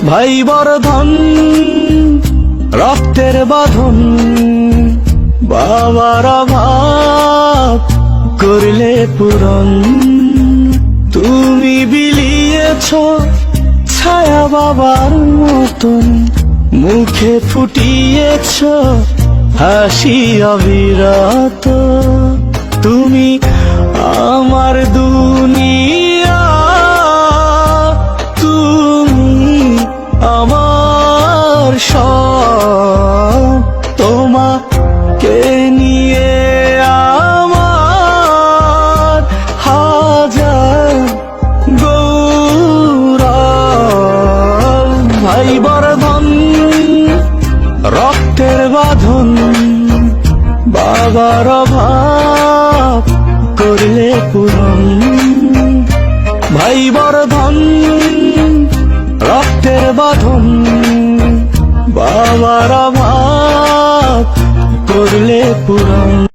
ভাই বর্ধন রক্তের বাঁধন, বাবার অভাব করলে পূরণ। তুমি বিলিয়েছ ছায়া বাবার মতন, মুখে ফুটিয়েছ হাসি অবিরত। তুমি আমার দুনিয়া, তুমি আমার সব। তোমাকে নিয়ে আমার হাজার গৌরব। ভাই বর্ধন রক্তের বাঁধন, বাবার অভাব করলে পূরণ। ভাই বর্ধন রক্তের বাঁধন, বাবার অভাব করলে পূরণ।